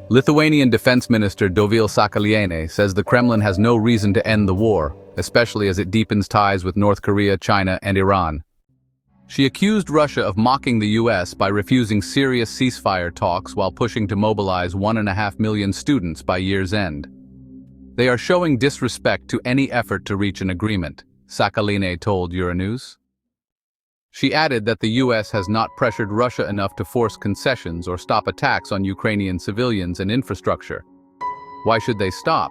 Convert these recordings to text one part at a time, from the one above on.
Lithuanian Defense Minister Dovilė Šakalienė says the Kremlin has no reason to end the war, especially as it deepens ties with North Korea, China, and Iran. She accused Russia of mocking the US by refusing serious ceasefire talks while pushing to mobilize 1.5 million students by year's end. They are showing disrespect to any effort to reach an agreement, Šakalienė told Euronews. She added that the US has not pressured Russia enough to force concessions or stop attacks on Ukrainian civilians and infrastructure. Why should they stop?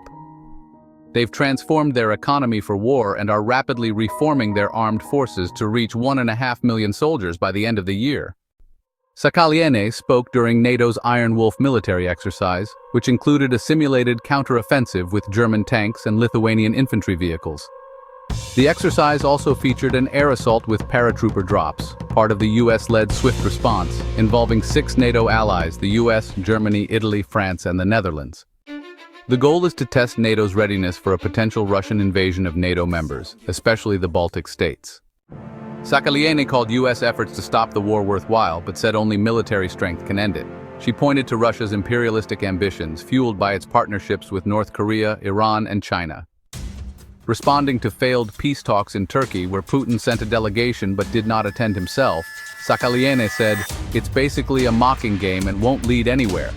They've transformed their economy for war and are rapidly reforming their armed forces to reach 1.5 million soldiers by the end of the year. Šakalienė spoke during NATO's Iron Wolf military exercise, which included a simulated counter-offensive with German tanks and Lithuanian infantry vehicles. The exercise also featured an air assault with paratrooper drops, part of the US-led swift response, involving 6 NATO allies: the US, Germany, Italy, France, and the Netherlands. The goal is to test NATO's readiness for a potential Russian invasion of NATO members, especially the Baltic states. Šakalienė called US efforts to stop the war worthwhile, but said only military strength can end it. She pointed to Russia's imperialistic ambitions, fueled by its partnerships with North Korea, Iran, and China. Responding to failed peace talks in Turkey, where Putin sent a delegation but did not attend himself, Šakalienė said, "It's basically a mocking game and won't lead anywhere."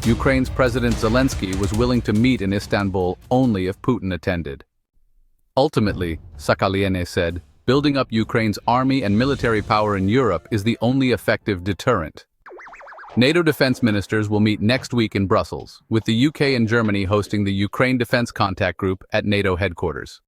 Ukraine's President Zelensky was willing to meet in Istanbul only if Putin attended. Ultimately, Šakalienė said, building up Ukraine's army and military power in Europe is the only effective deterrent. NATO defense ministers will meet next week in Brussels, with the UK and Germany hosting the Ukraine Defense Contact Group at NATO headquarters.